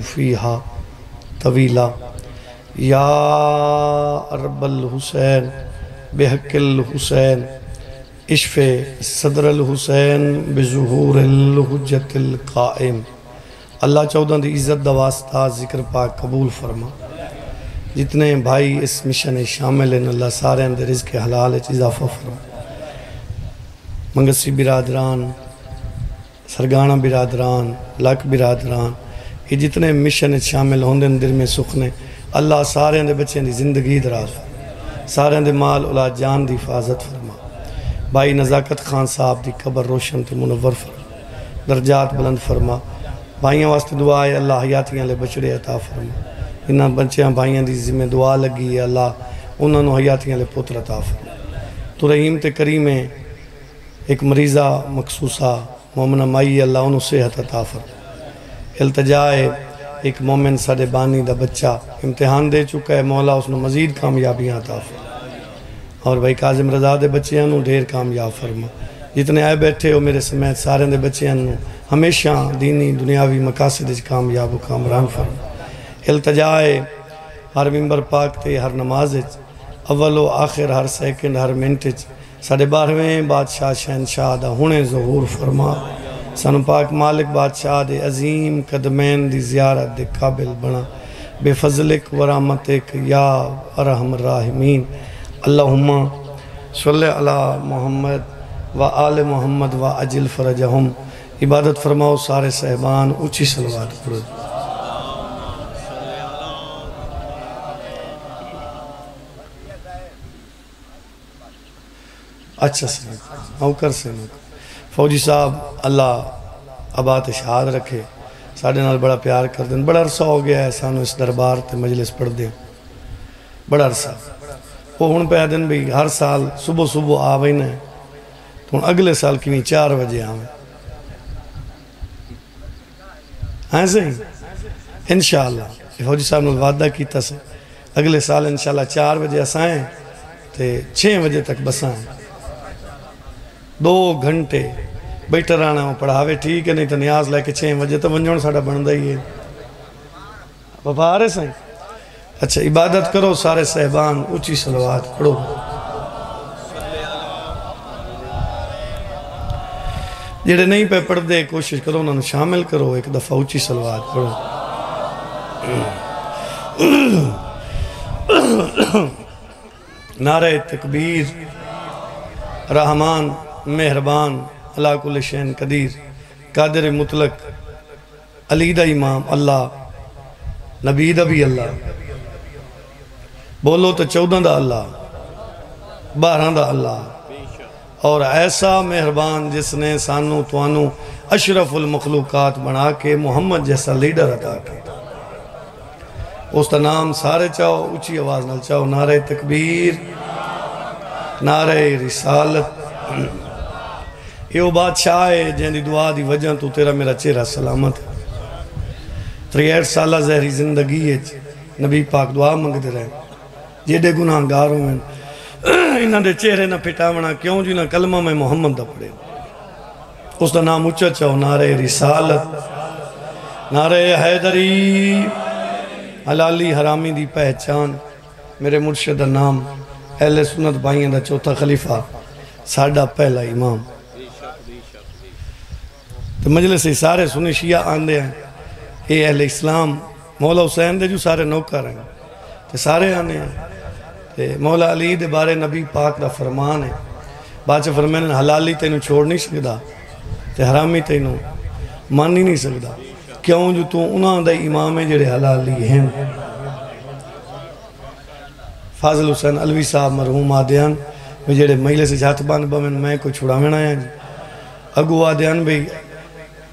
فیہا طویلا یا رب الحسین بحق الحسین اشف صدر الحسین بظہور الحجت القائم۔ اللہ چودہ دی عزت دا واسطہ ذکر پاک قبول فرما۔ جتنے بھائی اس مشن شامل ہیں اللہ سارے اندر رزق حلال اضافہ فرما۔ منگسی برادران، سرگانہ برادران، لک برادران، یہ جتنے مشن شامل ہوندے اندر میں سکھنے اللہ سارے اندر بچیں دی زندگی دراز فرما، سارے اندر مال اولاد جان دی حفاظت فرما۔ بھائی نزاکت خان صاحب دی قبر روشن تے منور فرما، درجات بلند فرما۔ بھائیاں واسطے دعا ہے اللہ حیاتیاں لے بچڑے عطا فرما۔ انہاں بچیاں بھائیاں دی ذمہ دعا لگی ہے اللہ انہاں نو حیاتیاں لے پتر عطا فرما۔ تو رحیم تے کریم ہے ایک مریضہ مخصوصہ مومنہ مائی اللہ انہوں صحت عطا فرما۔ التجا ہے ایک مومن ساڑے بانی دا بچہ امتحان دے چکا ہے، مولا اس نے مزید کامیابیاں عطا فرما۔ اور بھائی کاظم رضا دے بچیاں نو ڈھیر کامیاب فرما۔ جتنے آئے بیٹھے ہو میرے سمیت سارے دے بچیاں نو ہمیشہ دینی دنیاوی مقاصد کامیاب و کامران فرما۔ التجا ہے ہر ممبر پاک تے ہر نماز اول و آخر ہر سیکنڈ ہر منٹ ساڑھے 12ویں بادشاہ شہنشاہ دا ہونے ظہور فرما۔ سانو پاک مالک بادشاہ دے عظیم قدمین دی زیارت دے قابل بنا بے فضلک و رحمتک یا ارحم الراحمین۔ اللہم صلی علی محمد و آل محمد و عجل فرجہم۔ عبادت فرماؤ سارے صحبان اچھی صلوات پڑھو۔ اچھا سے اوکر سے فوجی صاحب اللہ آباد شہاد رکھے، ساڑھے نال بڑا پیار کر دیں۔ بڑا عرصہ ہو گیا ہے سانو اس دربار تے مجلس پڑھ دیں، بڑا عرصہ۔ وہ ہون پہ دن بھی ہر سال صبح صبح آویں ہیں تو اگلے سال کی نہیں 4 بجے آویں ایسے ہی انشاءاللہ فوجی صاحب نے وعدہ کیتا سے اگلے سال انشاءاللہ 4 بجے اسائیں تے 6 بجے تک بسائیں 2 گھنٹے بیٹھا رہنا ہوں پڑھاوے ٹھیک ہے، نہیں تو نیاز لے کے 6 بجے تو ونجھون ساڑھا بندہ ہی ہے بابا آرے سائیں۔ اچھا عبادت کرو سارے صحبان اچھی صلوات پڑھو۔ جڑے نہیں پہ پڑھ دے کوشش کرو انہوں شامل کرو، ایک دفعہ اچھی صلوات پڑھو۔ نعرہ تکبیر، رحمان مہربان اللہ کل شین قدیر، قادر مطلق، علی دا امام اللہ، نبی دا بھی اللہ، بولو تو 14 دا اللہ، 12 دا اللہ، اور ایسا مہربان جس نے سانو توانو اشرف المخلوقات بنا کے محمد جیسا لیڈر عطا کیا۔ اس کا نام سارے چاہو اچھی آواز نال چاہو، نعرہ تکبیر، نعرہ رسالت۔ یہ وہ بادشاہ ہے جن دی دعا دی وجہ تو تیرا میرا چہرہ سلامت ہے۔ 63 سالہ زہری زندگی ہے نبی پاک دعا منگ دے رہے جیدے گناہ گاروں میں انہاں دے چہرے نہ پھٹاونا کیوں جی نہ کلمہ میں محمد دا پڑھے۔ اس دا نام اچھا چاہو، نعرہ رسالت، نعرہ حیدری، حلالی حرامی دی پہچان۔ میرے مرشد دا نام اہل سنت بھائیاں دا چوتھا خلیفہ، ساڑھا پہلا امام۔ تو مجلس سے سارے سنی شیعہ آندے ہیں، اے اہل اسلام مولا حسین دے جو سارے نوکر ہیں تو سارے آنے ہیں۔ مولا علی دے بارے نبی پاک دا فرمان ہے، بادشاہ فرمانے حلالی تینوں چھوڑ نہیں سکدا تے حرامی تینوں مان نہیں سکدا، کیوں جو تو انہاں دا امام ہے جڑے حلالی ہیں۔ فاضل حسین علوی صاحب مرحوم آدیان میں جڑے مہیلے سے جات بان بمن میں کو چھوڑا میں آیا جی اگو آدیان بھی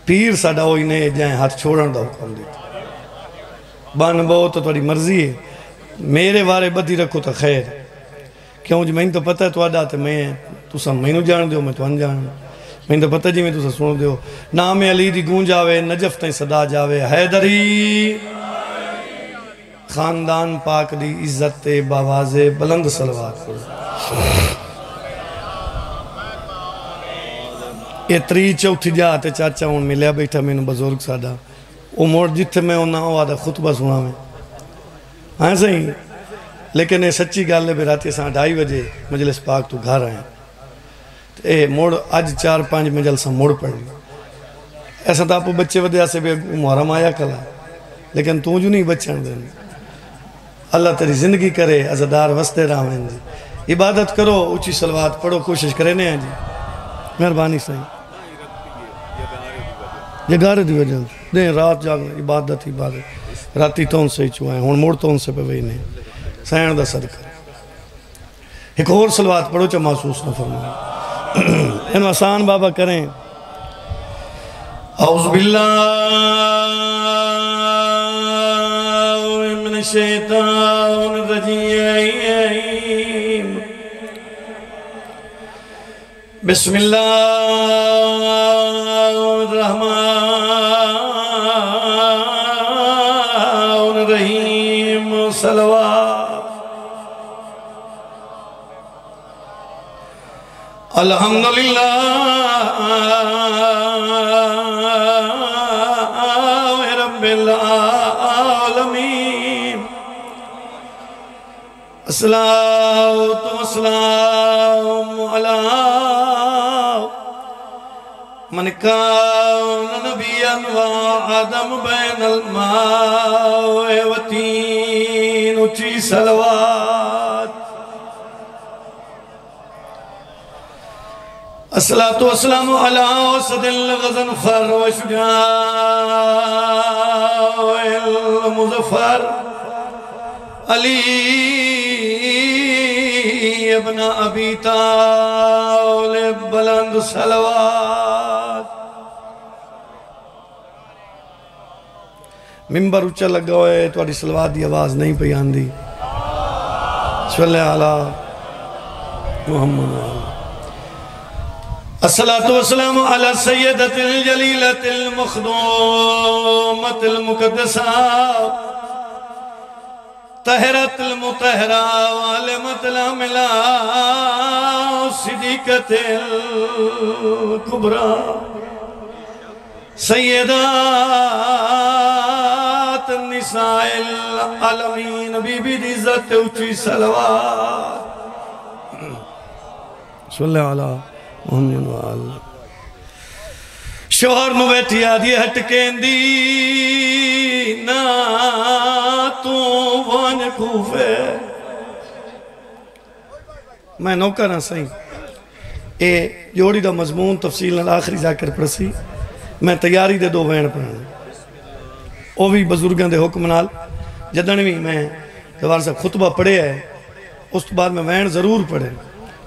پیر ساڑھا ہوئی نے جائیں ہاتھ چھوڑن دا حکم دیتا بان بہو تو توڑی مرضی ہے، میرے وارے بدی رکھو تو خیر، کیوں جی میں تو پتہ ہے تو آدھا تے میں تو سا میں نو جان دیو میں تو انجان میں تو پتہ جی میں تو سا سن دیو نام علی دی گون جاوے نجف تائیں صدا جاوے حیدری خاندان پاک دی عزت تے باواز بلند صلوات کرو۔ یہ 3 4 جاتے چاچا ہون ملیا بیٹھا میں نے بزرگ سادہ وہ موڑ جتھے میں انہاں وہ آدھا خطبہ سنا میں ہاں صحیح لیکن یہ سچی گل ہے بھی راتی ساں 2:30 بجے مجلس پاک تو گھر آئے اے موڑ اج 4-5 میں جلسہ موڑ پڑی ایسا تا آپ بچے ودیا سے بھی محرم آیا کلا لیکن تو جو نہیں بچن دیں اللہ تیری زندگی کرے عزدار وستے رہاں جی عبادت کرو اچھی صلوات پڑھو کوشش کرے نہیں ہیں جی مہربانی صحیح یہ گارے دی وجہ دیں رات جاگ عبادت راتی تو ان سے ہی چوائیں ہون موڑ تو ان سے پہ وہی نہیں سین دا صدقہ ایک اور صلوات پڑھو چا محسوس نہ فرمائیں ان آسان بابا کریں اعوذ باللہ من الشیطان الرجیم بسم اللہ الرحمن الرحیم صلوات الحمدللہ رب العالمین الصلاۃ والسلام علی من کان نبیا وآدم بین الماء والطین اچھی صلوات الصلاة والسلام على أسد الغضنفر وشجاع المظفر علي ابن أبي طالب بلند صلوات ممبر اچھا لگا ہوئے توڑی صلوات دی آواز نہیں پہ آندی صلی علی محمد الصلاة والسلام على السيدة الجليلة المخدومة المقدسة طهرة المطهرة وعلمة العملة صديقة الكبرى سيدات النساء العالمين بيبي دي ذات وچی صلوات صلی اللہ محمد وآلہ شوہر نو بیٹھی آدھی ہٹکیں دی نا تو وان کوفے میں نوکر ہاں سہی اے جوڑی دا مضمون تفصیل نال آخری ذاکر پرسی میں تیاری دے 2 وین پڑھاں او بھی بزرگاں دے حکم نال جدن بھی میں جوار صاحب خطبہ پڑھے ہے اس تو بعد میں وین ضرور پڑھے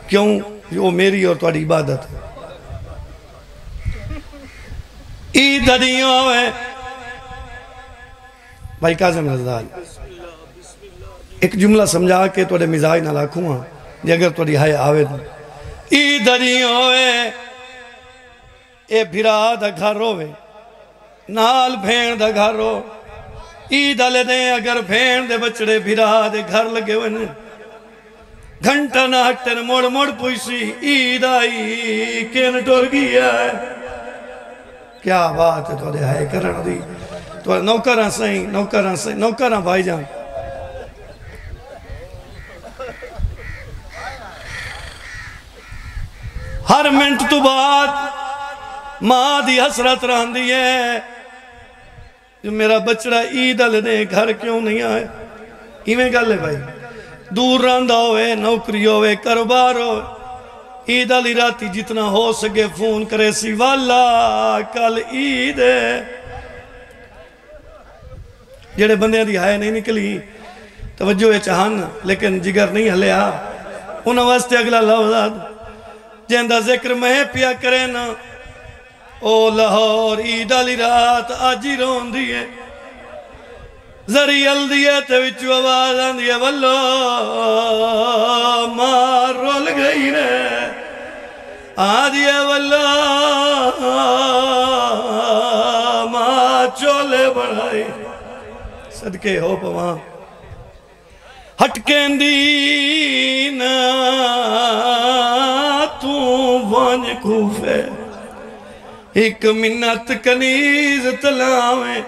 کیوں وہ میری اور تواڈی عبادت ہے عید دیوں ہے بھائی کاظم رضال ایک جملہ سمجھا کے تواڈے مزاج نہ لاکھوں ہاں جے اگر تواڈی ہائے آوے تو عید دیوں ہے اے بھرا دا گھر ہوئے نال بھین دا گھر ہو عید لے دیں اگر بھین دے بچڑے بھرا دے گھر لگے ہوئے نہیں گھنٹہ نہ ہٹن موڑ موڑ پوئیسی عید آئی کین ٹور گیا ہے کیا بات ہے تو دے ہائے کرن دی تو نوکران سہیں نوکران بھائی جان ہر منٹ تو بعد ماں دی حسرت رہن دی ہے جو میرا بچڑا عید لے دیں گھر کیوں نہیں آئے ایمیں گل ہے بھائی دور راندہ ہوئے نوکری ہوئے کاروبار ہوئے عید علی راتی جتنا ہو سکے فون کرے سی والا کل عید ہے جڑے بندیاں دی ہائے نہیں نکلی توجہ ہے چاہن لیکن جگر نہیں ہلیا انہاں واسطے اگلا لفظ جیندہ ذکر میں پیا کرے نا او لاہور عید علی رات آجی رون دیئے زریعل دیئے تے وچو آواز آن دیئے واللہ مار رول گئی رے آدھیے واللہ مار چولے بڑھائی صدقے ہو پوان ہٹکیں دینا تو وان کوفے ایک منت کنیز تلاویں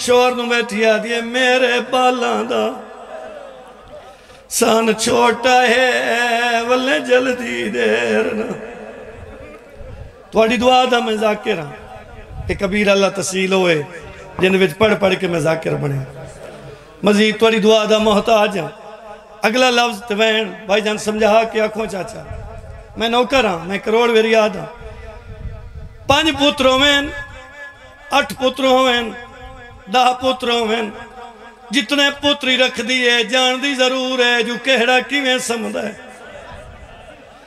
شوہر نو بیٹھی آدھی میرے بالاں دا سان چھوٹا ہے ولے جلدی دیر نا تھوڑی دعا دا میں ذاکر ہاں کہ کبیر اللہ تسیل ہوئے جن وچ پڑھ پڑھ کے میں ذاکر بنے مزید تھوڑی دعا دا محتاج ہاں اگلا لفظ توین بھائی جان سمجھا کہ آنکھوں چاچا میں نوکر ہاں میں کروڑ ویری یاد ہاں 5 پتروں میں 8 پتروں میں 10 پتروں میں جتنے پتری رکھ دیئے جان دی ضرور ہے جو کہڑا کیویں سمدھا ہے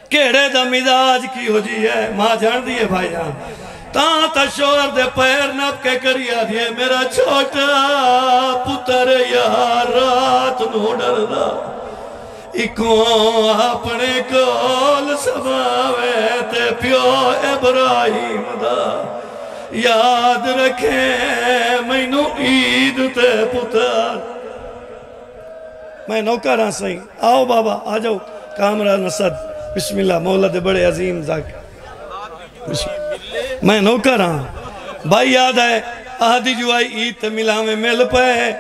کہڑے دا مزاج کی ہو جی ہے ماں جان دیئے بھائی جان تا شوہر دے پیر نپ کے کریا دیئے میرا چھوٹا پتر یار رات نو ڈر دا اکوں اپنے کول سماوے تے پیو ابراہیم دا یاد رکھیں مینو عید تے پتر میں نوکر ہاں سہی آؤ بابا آ جاؤ کامرہ نصد بسم اللہ مولا دے بڑے عظیم ذاکر میں نوکر ہاں بھائی یاد ہے آدھی جو آئی عید تے ملا میں مل پائے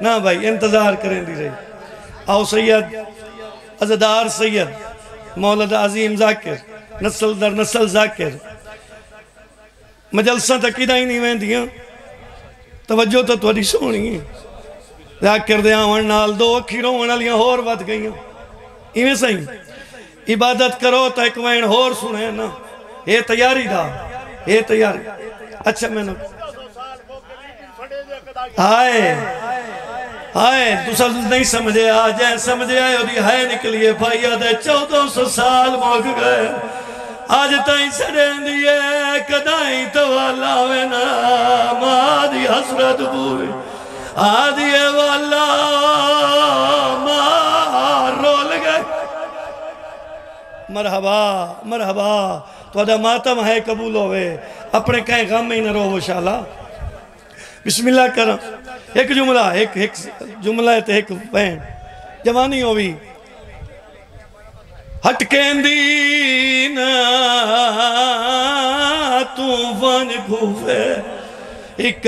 نا بھائی انتظار کریں دی رہی آؤ سید عزدار سید مولا دے عظیم ذاکر نسل در نسل ذاکر مجلسہ تکیدہ ہی نہیں وین دیاں توجہ تو توڑی سونی ہیں ذاکر دے آوان نال 2 اکھیروں ونالیاں ہور بات گئیاں ایویں صحیح عبادت کرو تا ایک وین ہور سنے نا یہ تیاری دا یہ تیاری اچھا میں نے آئے دوسرا نہیں سمجھے آجائے سمجھے آئے اور یہ ہے نکلیے بھائی آدھے 1400 سال موگ گئے آج تائیں سڑیں دیئے کدائیں توالا وینا ماں دی حسرت بوئی آدھی والا ماں رول گئے مرحبا مرحبا تو ادھا ماتم ہے قبول ہوئے اپنے کہیں غم میں ہی نہ رو شالا بسم اللہ کرم ایک جملہ ایک جملہ ہے تو ایک بین جوانی ہوئی ہٹ کہندین تو ون گھوفے ایک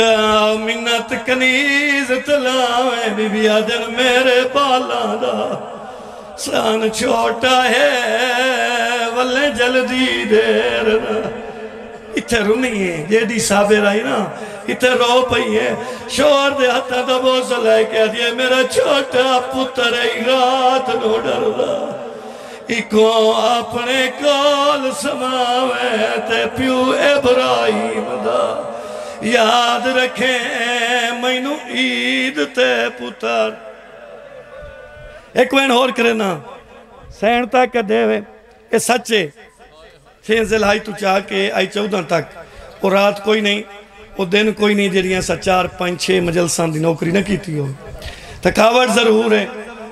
منت کنیز تلاویں بی بی آدن میرے بالا دا سان چھوٹا ہے ولے جلدی دیر نا اتھے رونی ہے جیدی صابر آئی نا اتھے رو پئی ہے شوہر دے ہتھا دا بوزہ لائے کہہ دیئے میرا چھوٹا پتر ای رات نو ڈر دا ایکوں اپنے کول سماوے تے پیو ابراہیم دا یاد رکھیں مینو عید تے پتر ایک وین اور کرے نا سین تک دے وے اے سچے چھین زلہائی تو چاہ کے آئی 14 تک وہ رات کوئی نہیں وہ دن کوئی نہیں جڑیاں سا 4 5 6 مجلسان دی نوکری نہ کیتی ہو تھکاوٹ ضرور ہے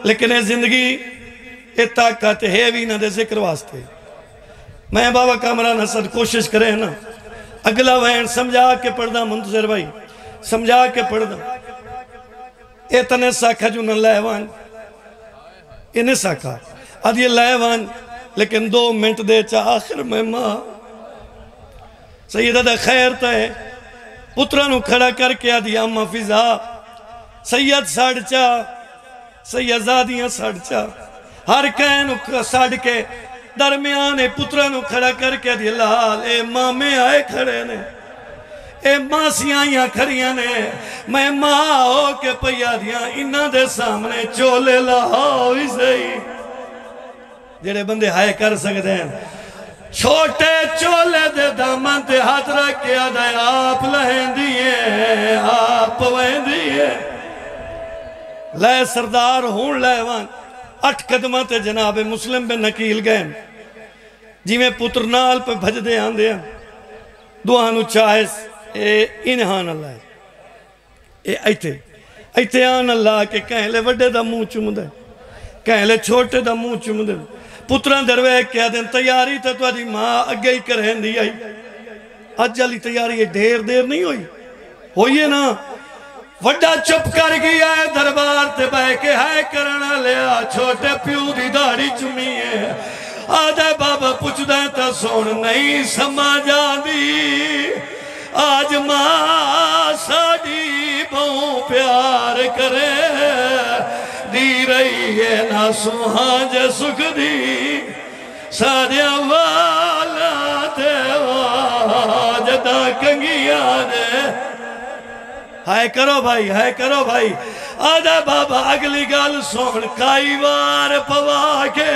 لیکن اے زندگی اے طاقت ہے بھی نہ دے ذکر واسطے میں بابا کامرہ نصد کوشش کرے نا اگلا وین سمجھا کے پڑھ دا منتظر بھائی سمجھا کے پڑھ دا اے تنے ساکھا جو نہ لیوان انہیں ساکھا اد یہ لیوان لیکن 2 منٹ دے چاہ آخر میں ماں سیدہ دا خیر تا ہے پترانو کھڑا کر کے آدھی اما فضا سید ساڑ چاہ سیدزادیاں ساڑ چاہ ہر کہنو ساڑ کے درمیان پترانو کھڑا کر کے آدھی لال اے ماں میں آئے کھڑے نے اے ماں سیاں کھڑیاں نے میں ماں ہو کے پیا دیاں انہاں دے سامنے چولے لاؤ صحیح جڑے بندے ہائے کر سکتے ہیں چھوٹے چولے دے دامن تے ہاتھ رکھ کے آدھائے آپ لہیں دیئے آپ وہیں دیئے لے سردار ہون لے وان 8 قدمہ تے جناب مسلم بن نکیل گئے جی میں پتر نال پہ بھج دے آن دے دعانو چاہیس اے انہان اللہ اے ایتے آن اللہ کے کہیں لے وڈے دا منہ چم دے کہیں لے چھوٹے دا منہ چم دے پتران دروے کیا دیں تیاری تا تو آدھی ماں اگے ہی کریں دی آئی آج جالی تیاری ہے دیر نہیں ہوئی نا وڈا چپ کر گیا ہے دربار تے بہ کے ہے کرنا لیا چھوٹے پیو دی داڑھی چمی ہے آدھے بابا پوچھ دیں تا سون نہیں سمجھا دی آج ماں ساڑی بہوں پیار کرے دی رہی ہے نہ سوہاں جے سکھ دی ساریا والا دیوا جدا کنگیاں دے ہائے کرو بھائی آدھا بابا اگلی گال سون کائی وار پوا کے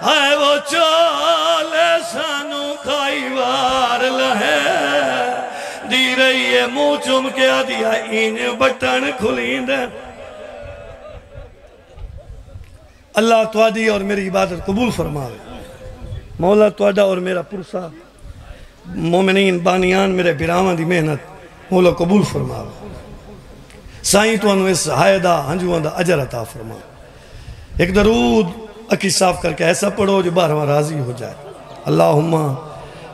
ہائے وہ چولے سانو کائی وار لہے دی رہی ہے منہ چم کے آدھیا این بٹن کھلین دے اللہ توادی اور میری عبادت قبول فرماوے مولا توادہ اور میرا پرسا مومنین بانیان میرے بیرامان دی محنت مولا قبول فرماوے سائیں تو انہوں اس حائدہ ہنجوان دا عجر عطا فرماوے ایک درود اکی صاف کر کے ایسا پڑھو جو بارہواں راضی ہو جائے اللہم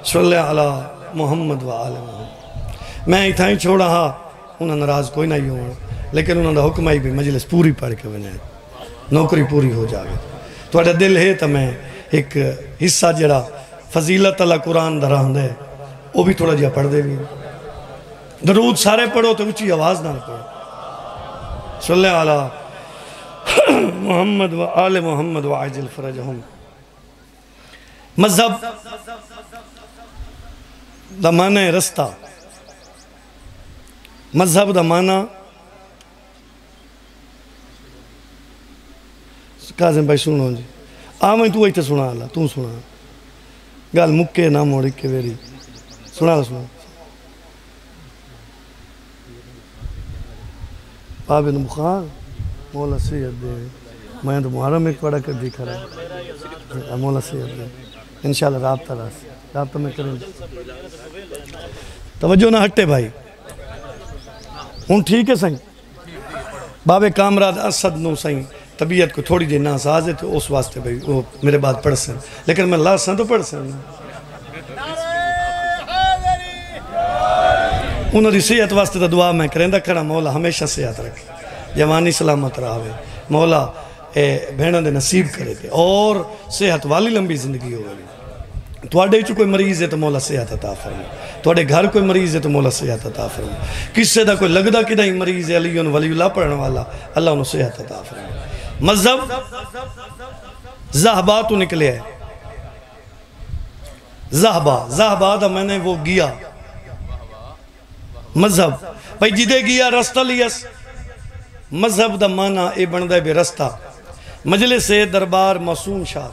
صلی علی محمد و آل محمد میں اتھائیں چھوڑا ہاں انہوں ناراض کوئی نہیں ہوں لیکن انہوں نے حکم آئی بھی مجلس پوری پڑھ کے بنائے نوکری پوری ہو جائے تو اٹھا دل ہے تو میں ایک حصہ جڑا فضیلت اللہ قرآن درہند ہے وہ بھی تھوڑا جہاں پڑھ دے بھی درود سارے پڑھو تو اچھی آواز نہ پڑھو صلی علی محمد و آل محمد و عاجل فرجہم مذہب دا معنی رستہ مذہب دا معنی کاظم بھائی سنو جی آمیں تو ایتے سنا اللہ تو سنا گال مکے نہ موڑی کے ویری سنا بابن بخار مولا سید دے میں تو محرم ایک پڑا کر دیکھا رہا مولا سید دے انشاءاللہ رابطہ میں کریں توجہ نہ ہٹے بھائی ہون ٹھیک ہے سائیں بابے کامراد اسد نو سائیں طبیعت کو تھوڑی دیر ناساز ہے تو اس واسطے بھائی وہ میرے بعد پڑھ سن لیکن میں اللہ سن تو پڑھ سن انہوں دی صحت واسطے تا دعا میں کریں دا کھڑا مولا ہمیشہ صحت رکھے جوانی سلامت رہے مولا بھینوں دے نصیب کرے دے اور صحت والی لمبی زندگی ہو گئی توڑے چو کوئی مریض ہے تو مولا صحت عطا فرمائے توڑے گھر کوئی مریض ہے تو مولا صحت عطا فرمائے کس سے دا کوئی لگدا کہ دا ہی مریض ہے علی اللہ پڑھنے والا اللہ انہوں صحت عطا فرمائے مذہب زہبہ تو نکلے ہے زہبہ دا میں نے وہ گیا مذہب بھائی جدے گیا رستہ لیس مذہب دا مانا اے بندہ بے رستہ مجلس دربار معصوم شاہ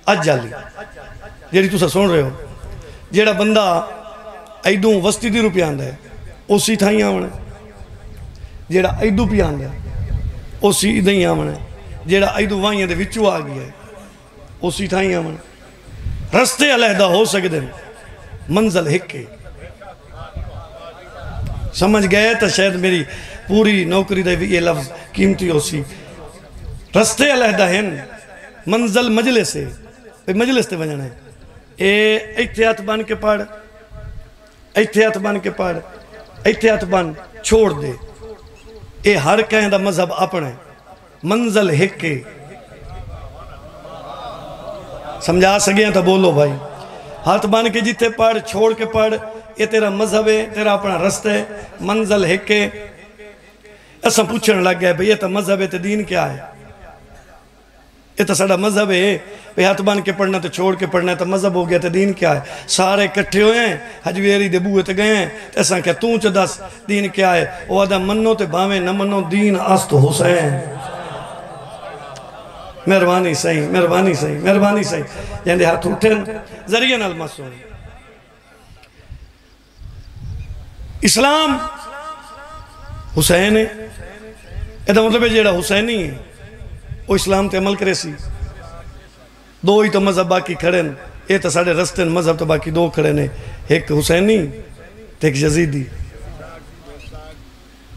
اج جالی جیڑی تو سا سن رہے ہو جیڑا بندہ ایدوں وستی دی روپی آندہ ہے اسی تھائی آمنے جیڑا ایدوں پی آندہ ہے اسی ادھائی آمنے جیڑا ایدوں وائیاں دے وچو آگیا ہے اسی تھائی آمنے رستے علیحدہ ہو سکتے ہیں منزل ہکے سمجھ گئے تو شاید میری پوری نوکری دے بھی یہ لفظ قیمتی ہو سی رستے علیحدہ ہیں منزل مجلس ہے مجلس تے وجہ ہے احتیاط بن کے پڑھ احتیاط بن کے پڑھ احتیاط بن چھوڑ دے اے ہر کہیں دا مذہب اپنے منزل ہکے سمجھا سگیاں تو بولو بھائی ہاتھ بن کے جیتے پڑھ چھوڑ کے پڑھ یہ تیرا مذہب ہے تیرا اپنا رستہ ہے منزل ہکے ایسا پوچھنے لگ گئے بھئی یہ تو مذہب ہے تو دین کیا ہے یہ تو سڑا مذہب ہے بھئی ہاتھ بن کے پڑھنا تو چھوڑ کے پڑھنا تو مذہب ہو گیا تو دین کیا ہے سارے کٹھے ہوئے ہیں حجویری دے بوئے تو گئے ہیں ایسا کہ توں چو دس دین کیا ہے وہ آدھا منو تے باویں نہ منو دین آست حسین مہربانی صحیح مہربانی صحیح مہربانی صحیح یعنی ہاتھ اٹھن ذریعہ نالمسون اسلام حسین ہے یہ مطلب ہے جیڑا حسینی ہے وہ اسلام تے عمل کرے سی دو ہی تو مذہب باقی کھڑے ہیں یہ تو ساڑھے رستے مذہب تو باقی دو کھڑے ہیں ایک حسینی تے ایک یزیدی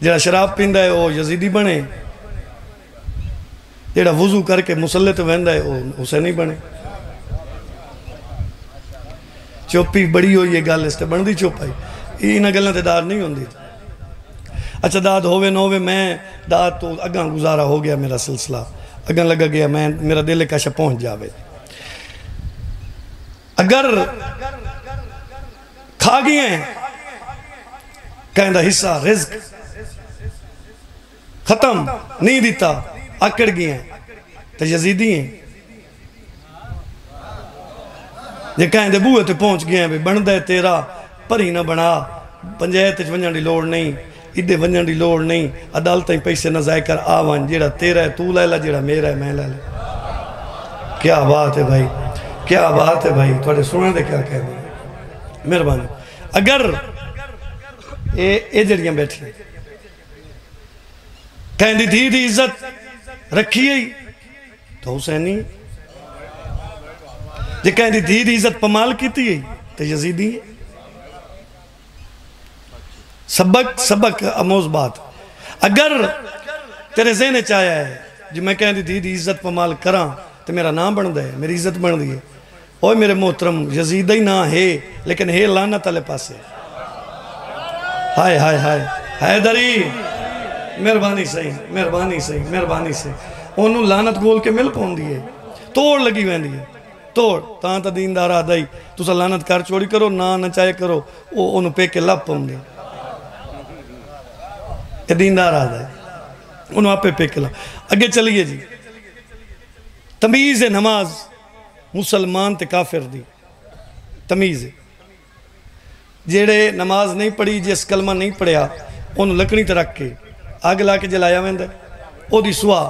جیڑا شراب پیندہ ہے وہ یزیدی بنے جیڑا وضو کر کے مسلح تے ویندہ ہے وہ حسینی بنے چوپی بڑی ہوئی یہ گال اس تے بن دی چوپائی یہ نہ گلنا تے دار نہیں ہوندی اچھا داد ہوئے نہ ہوئے میں داد تو اگاں گزارا ہو گیا میرا سلسلہ اگاں لگا گیا میں میرا دل کاشا پہنچ جاوے اگر کھا گئے ہیں کہیں دا حصہ رزق ختم نہیں دیتا اکڑ گئے ہیں تو یزیدی ہیں جے کہیں دے بوئے تے پہنچ گئے ہیں بھی بن دے تیرا پری نہ بنا پنجایت ونجن دی لوڑ نہیں ادھے ونجن دی لوڑ نہیں عدالتیں پیسے نہ ضائع کر آوان جیڑا تیرا ہے تو لے لا جیڑا میرا ہے میں لے لا کیا بات ہے بھائی کیا بات ہے بھائی تھوڑے سننے دے کیا کہہ دیں مہربانی اگر اے جڑیاں بیٹھی ہیں کہیں دی دھی دی عزت رکھی ہے تو حسینی جے کہیں دی دھی دی عزت پمال کیتی ہے تو یزیدی ہے سبق اموز بات اگر تیرے ذہن چاہیا ہے جو میں کہیں دی دی عزت پمال کراں تو میرا نام بن دے میری عزت بن دی ہے اوہ میرے محترم یزید ہی نہ ہے لیکن ہے لعنت علی پاسے ہائے ہائے ہائے حیدری مہربانی صحیح مہربانی صحیح مہربانی صحیح انہوں لعنت گول کے مل پون دیئے توڑ لگی وین دیئے توڑ تاں تا دیندار آدھائی تو سا لعنت کار چوڑی کرو نہ چاہے کرو انہوں پہ کے لپ پون دیئے یہ دیندار آدھائی انہوں آپ پہ کے لپ اگے چلیے جی تمیز نماز مسلمان تے کافر دی تمیز جیڑے نماز نہیں پڑھی جس کلمہ نہیں پڑھیا انہوں لکڑی تے رکھ کے آگ لا کے جلایا ویندہ او دی سوا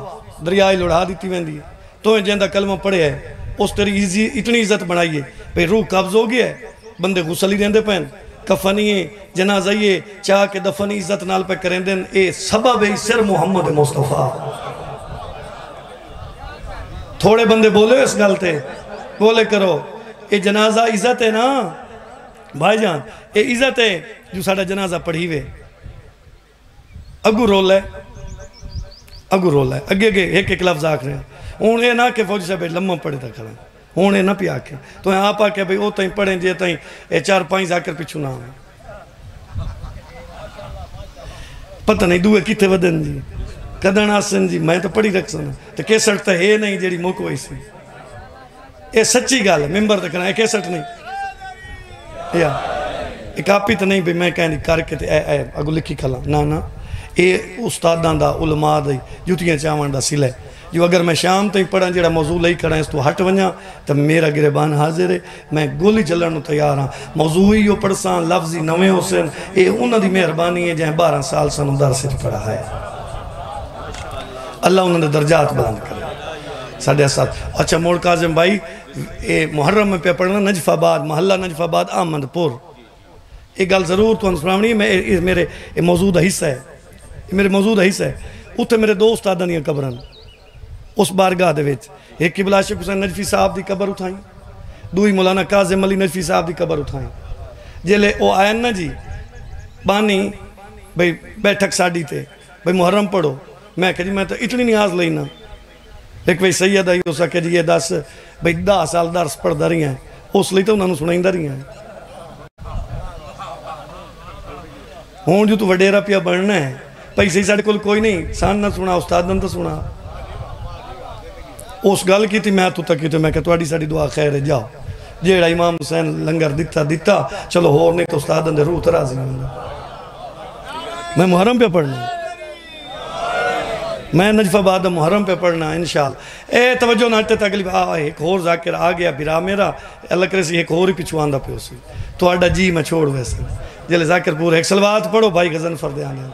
دریائی لڑھا دیتی ویندی ہے تو جیندہ کلمہ پڑھے ہے اس تیری اتنی عزت بنائیے بھئی روح قبض ہو گیا ہے بندے غسل ہی دیندے پہن کفنیے جنازائیے چاہ کے دفنی عزت نال پہ کریں دیں اے سبب ہے سر محمد مصطفیٰ تھوڑے بندے بولے اس گلتے بولے کرو اے جنازہ عزت ہے نا بھائی جان اے عزت ہے جو ساڑھا جنازہ پڑھی ہوئے اگو رول ہے اگو رول ہے اگے گے ایک لفظ آکھ رہے ہیں ہونے نہ کہ فوجی صاحب لمحہ پڑھے تھا کھڑا ہونے نہ پی آکھیں تو آپ آکھیں بھئی او تائیں پڑھیں جے تائیں اے 4-5 آکر پیچھو نہ آئیں پتہ نہیں دوئے کتے ودن جی کدن آسن جی میں تو پڑھی رکھ سنا تو کیسٹ تو ہے نہیں جیڑی موک ہوئی سی اے سچی گال ہے ممبر دکھنا اے کیسٹ نہیں یا اے کاپی تو نہیں بھی میں کہیں کر کے اے اگو لکھی کھلا نا اے استادان دا علماء دا جوتیاں چاوان دا سلے جو اگر میں شام تھی پڑھا جڑا موضوع لئی کھڑا ہے اس تو ہٹ ونجا تو میرا گریبان حاضر ہے میں گولی چلن تیار ہاں موضوعی ہو پڑھساں لفظی نویں ہو سن اے انہوں دی مہربانی ہے جہاں 12 سال سن درس پڑھا ہے اللہ انہوں نے درجات بلند کرے ساڑھے ساتھ اچھا موڑ کاظم بھائی اے محرم میں پہ پڑھنا نجف آباد محلہ نجف آباد آمد پور ایک گل ضرور تو انسلامنی ہے میرے موجود حصہ ہے میرے موجود حصہ ہے اتھے میرے دو استادان یہ قبرن اس بارگاہ دے ویچ ایک قبل عاشق حسین نجفی صاحب دی قبر اٹھائیں دوئی مولانا کاظم علی نجفی صاحب دی قبر اٹھائیں جیلے او آئین نا جی بانی بھئی بیٹھک ساڑی تے بھئی محرم پڑھو میں کہا جی میں تو اتنی نیاز لینا لیکن بھئی سید آئی ہو سکے جی یہ 10 سال درس پڑھ داری ہیں اس لیے تو انہوں نے سنائیں داری ہیں ہون جو تو وڈیرہ پیا بڑھنا ہے پیسے ساڑھے کوئی نہیں سان نہ سنا استاد نہ سنا اس گل کی تھی میں تو تکی تھی میں کہ تواڈی ساڑی دعا خیر ہے جاؤ جیڑا امام حسین لنگر دیتا چلو ہور نہیں تو استاد اندر روح ترازی میں محرم پہ پڑھنا میں نجف آباد محرم پہ پڑھنا انشاءاللہ اے توجہ نہ ہٹے تکلیف ایک اور ذاکر آ گیا برا میرا اللہ کرے سی ایک اور ہی پچھو آندہ پہ اسی تو آڈا جی میں چھوڑ ویسے جلے ذاکر پورا ایک سلوات پڑھو بھائی غزن فرد آنے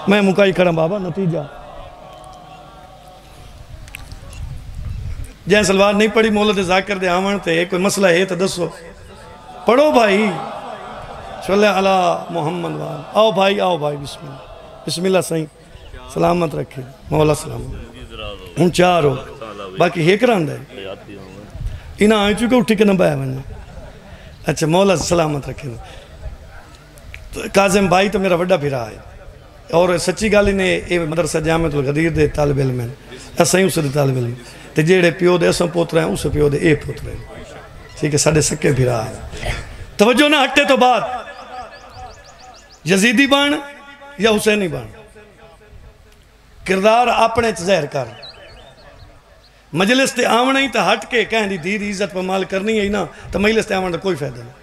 میں مکائی کھڑا بابا نتیجہ جہاں سلوات نہیں پڑھی مولد ذاکر دے آمان تے کوئی مسئلہ ہے تو دسو پڑھو بھائی صلی اللہ محمد وآلہ آؤ بھائی بسم اللہ صحیح سلامت رکھے مولا سلامت ہوں 4 ہو باقی ایک راند ہے انہاں آئیں چکے اٹھی کے نبایا میں نے اچھا مولا سلامت رکھے کاظم بھائی تو میرا وڈا پھرا ہے اور سچی گالی نے مدرسہ جامعۃ الغدیر دے طالب علم ہیں ایسا ہی اسے دے طالب علم تے جیڑے پیو دے ایسا پوتر ہیں اسے پیو دے اے پوتر ہیں ٹھیک ہے ساڑھے سکے پھرا ہے توجہ نہ ہٹے تو بات یزیدی بان یا حسینی بان کردار اپنے ظاہر کر مجلس تے آونا ہی تا ہٹ کے کہیں دی عزت پر مال کرنی ہے نا تو مجلس تے آونا کوئی فائدہ نہیں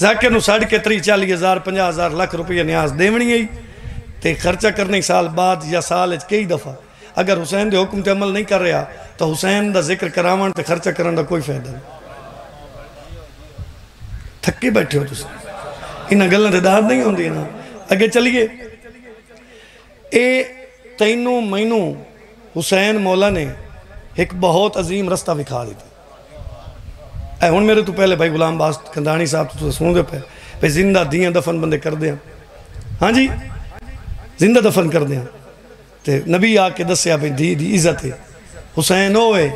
ذاکر نو ساڑھ کے 30-40,000 50,000 لاکھ روپیہ نیاز دیونی ہے تے خرچہ کرنے سال بعد یا سال کئی دفعہ اگر حسین دے حکم تے عمل نہیں کر رہا تو حسین دا ذکر کراون تے خرچہ کرن دا کوئی فائدہ نہیں. تھکے بیٹھے ہو تسا انہاں گلاں تے داد نہیں ہوندی نا. اگے چلیے اے تینوں مینوں حسین مولا نے ایک بہت عظیم رستہ دکھا دیتا. اے ہن میرے تو پہلے بھائی غلام باز کندانی صاحب تو سن دے پہ زندہ دیاں دفن بندے کر دیاں. ہاں جی زندہ دفن کر دیاں تے نبی آ کے دسیا بھئی دی دی عزت ہے. حسین ہوئے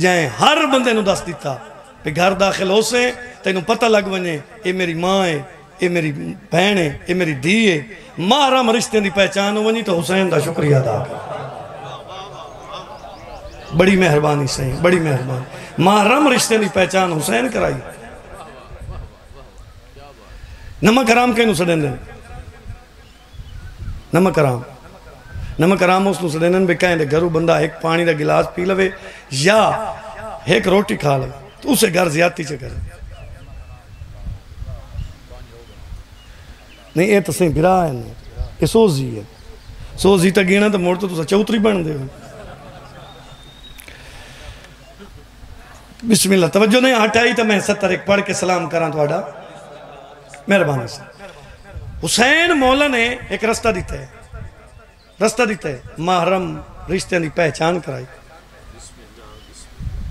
جائیں ہر بندے نو دس دیتا پہ گھر داخل ہو سے تینوں پتہ لگ ونجے اے میری ماں ہے اے میری بہن ہے اے میری دی ہے محرم رشتے دی پہچان ہو ونجی تو حسین دا شکریہ ادا کر. بڑی مہربانی صحیح بڑی مہربانی محرم رشتے دی پہچان حسین کرائی. نمک حرام کہیں نو سڑیں دیں نمک حرام اس نو سڑیں دیں بے کہیں دے گھرو بندہ ایک پانی دا گلاس پی لوے یا ایک روٹی کھا لوے تو اسے گھر زیادتی چے کرے نہیں. اے تو سہیں بھرا ہے نہیں اے سوزی ہے سوزی تا گینا تا موڑ تو سا چوتری بن دے. بسم اللہ توجہ نہیں ہٹائی تو میں 70 ایک پڑھ کے سلام کران تو آڈا مہربانی سے. حسین مولا نے ایک رستہ دیتا ہے محرم رشتے دی پہچان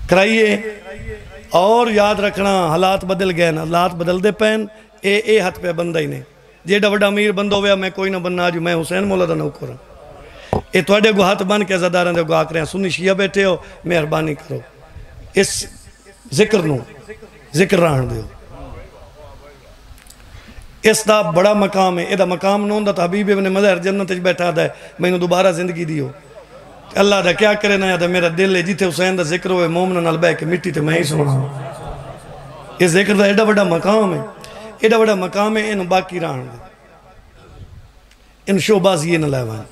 کرائیے اور یاد رکھنا حالات بدل گئے نا حالات بدل دے پین اے ہاتھ پہ بندہ ہی نے جیڑا وڈا امیر بندہ ہویا میں کوئی نہ بننا جو میں حسین مولا دا نوکر ہوں. اے توڑے گو ہاتھ بن کے عزاداران دے گو آکھ رہے ہیں سنی شیعہ بیٹھے ہو مہربانی کرو اس ذکر نو ذکر رہن دیو. اس دا بڑا مقام ہے. ادا مقام نو دا حبیب ابن مظہر جنت بیٹھا دا ہے میں نے دوبارہ زندگی دیو. اللہ دا کیا کرے نا دا میرا دل ہے جیتے حسین دا ذکر ہوئے مومن نال بے کے مٹی تے میں ہی سونا. اس ذکر دا ایڈا بڑا مقام ہے ایڈا بڑا مقام ہے انہوں باقی رہن دے ان شعبازی نہ لائوان.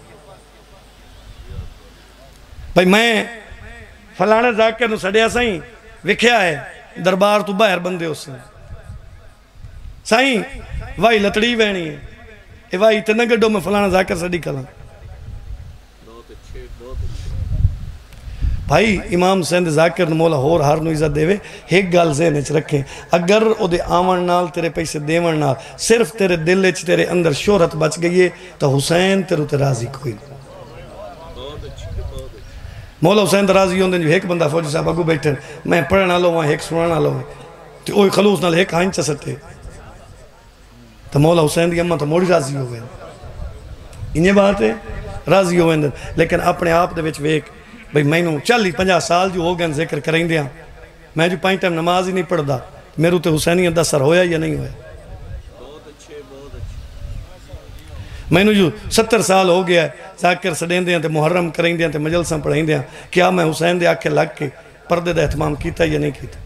بھائی میں فلانے ذاکر نو سڑیا سائیں وکھیا ہے دربار تو باہر بندے ہو سے سائیں وائی لتڑی وینی ہے اے وائی تے نگڑوں میں فلانا ذاکر سڑی کلاں. بھائی امام حسین ذاکر مولا ہور ہر نو عزت دے وے ایک گل ذہن وچ رکھیں اگر او دے آون نال تیرے پیسے دیون نال صرف تیرے دل وچ تیرے اندر شہرت بچ گئی ہے تو حسین تیرے تے راضی کوئی نہیں. مولا حسین تے راضی ہوندے جو ایک بندہ فوجی صاحب اگو بیٹھے میں پڑھنا لو وہاں ایک سننا لو تے اوہ خلوص نال ایک ہنچ سٹے تو مولا حسین دی اماں تو موڑی راضی ہو گئے. انہیں بات ہے راضی ہو گئے لیکن اپنے آپ دے وچ ویک بھئی میں نو 40-50 سال جو ہو گئے ذکر کریں دیا میں جو 5 ٹائم نماز ہی نہیں پڑھ دا میرے تو حسینیت دا اثر ہویا یا نہیں ہویا. میں نو جو 70 سال ہو گیا ذاکر سڑیں دیاں تے محرم کریں دیاں تے مجلساں پڑھیں دیاں کیا میں حسین دے آکھے لگ کے پردے دا اہتمام کیتا یا نہیں کیتا.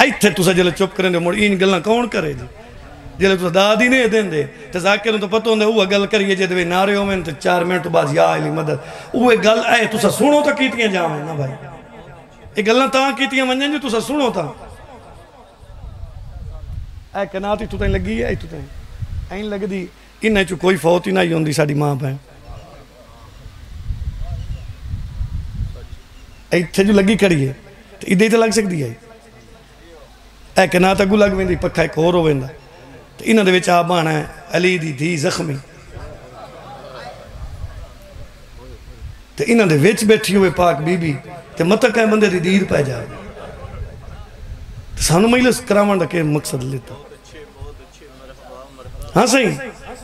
ایتھے تُسا جلے چپ کریں دے موڑ این گلنا کون کرے جی جلے تُسا دادی نہیں دیں دے تے ذاکر تو پتہ ہوندے اوہ گل کریے جے دوے نارے ہو میں تے 4 منٹ بعد یا علی مدد اوہ گل اے تُسا سنو تا کیتیاں جاویں نا بھائی اے گلنا تاں کیتیاں منجن جو تُسا سنو تا اے کناتی تو تائیں لگی ہے اے تو تائیں این لگ دی انہیں چو کوئی فوت ہی نہیں ہوندی ساڑی ماں پہ اے تھے جو لگی کریے تو ادھے تے لگ سکتی ہے اے کنات اگو لگ ویندی پکھا ایک اور ہو ویندا تو انہاں دے وچ آپ آنا ہے علی دی دھی زخمی تو انہاں دے وچ بیٹھی ہوئے پاک بی بی تو متک ہے بندے دی دیر پہ جائے سانو مجلس کرامان دا کہ مقصد لیتا ہاں صحیح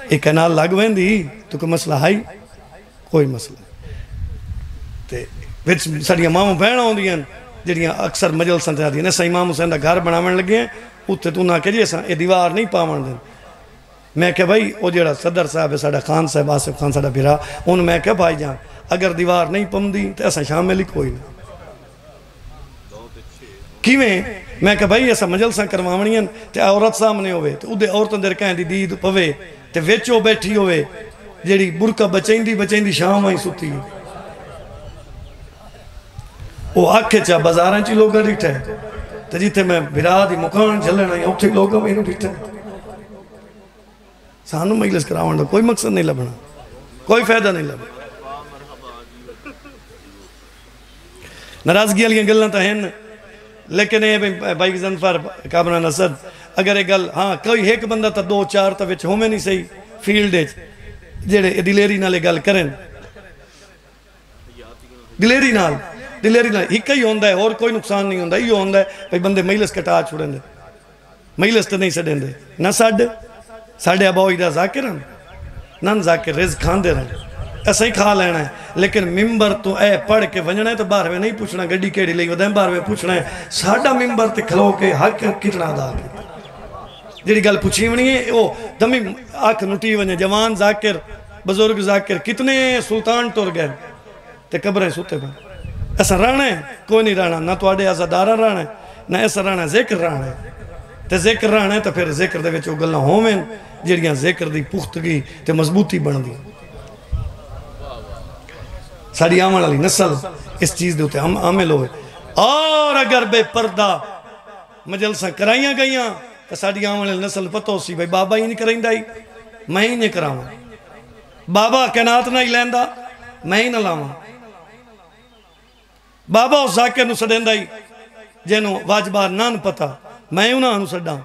ایک کنال لگ ویندی تو کوئی مسئلہ ہے کوئی مسئلہ تے وچ ساڑیاں ماموں بہناں ہوندیاں جڑیاں اکثر مجلساں تے آدیاں نے امام حسین دا گھر بناون لگے ہیں اتھے تو نہ کہ جی اساں اے دیوار نہیں پاون دیں میں کہ بھائی او جڑا صدر صاحب ہے ساڑا خان صاحب آصف خان ساڑا بھرا ان میں کہ بھائی جان اگر دیوار نہیں پمدی تے اساں شامل ہی کوئی نہیں کیویں میں کہ بھائی ایسا مجلساں کرواونیاں تے عورت سامنے ہوئے تے ادھے عورتاں دے کہیں دی دید پوے تے ویچو بیٹھی ہوئے جیڑی برکہ بچیں دی شام آئی ستی وہ آکھے چاہ بازاراں چی لوگاں ڈٹھا ہے تو جیتے میں بھرا دی مکان جھلنا یا اتھے لوگاں میں ڈٹھا ہے سانو مجلس کراؤں دا کوئی مقصد نہیں لبنا کوئی فائدہ نہیں لبنا ناراضگی والیاں گلاں تا ہیں لیکن یہ بھائی زنفر کابرہ نصد اگر یہ گل ہاں کوئی ایک بندہ تا دو چار تا وچ ہومیں نہیں صحیح فیلڈ ہے جیڑے دلیری نالے گل کریں دلیری نال ہی ہی ہوندہ ہے اور کوئی نقصان نہیں ہوندہ یہ ہوندہ ہے بھائی بندے مجلس کٹا چھوڑیں دے مجلس تا نہیں سڑیں دے نہ ساڑھے اباؤ ایدہ ذاکر ہیں نن ذاکر رزق کھان دے رہے ایسا ہی کھا لینا ہے لیکن ممبر تو اے پڑھ کے ونجنا ہے تو باہر میں نہیں پوچھنا گڑی کیڑی لئی ودائیں باہر میں پوچھنا ہے ساڑھا ممبر تے کھلو کے حق کتنا دا کے جیڑی گل پوچھی ونی ہے وہ دمی آنکھ نٹی ونجے جوان ذاکر بزرگ ذاکر کتنے سلطان ٹور گئے تے قبریں سوتے بن ایسا رانا ہے کوئی نہیں رانا نہ تو آڑے آزادارہ رانا ہے نہ ایسا رانا ہے ذکر رانا ہے تے ذکر رانا ہے تو پھر ذکر دے وچ گلاں ہوویں جڑیاں ذکر دی پختگی تے مضبوطی بن دی ساری آمن والی نسل اس چیز دے ہوتے عامل ہوئے اور اگر بے پردہ مجلساں کرائیاں گئیاں تو ساری آمن والی نسل پتہ ہو سی بھائی بابا ہی نہیں کرائیں دائی میں ہی نہیں کراؤں بابا کائنات نہ ہی لیندہ میں ہی نہ لاؤں بابا اس ذاکر نو سڑیں دائی جنہوں واجبار نان پتہ میں انہاں نو سڑاں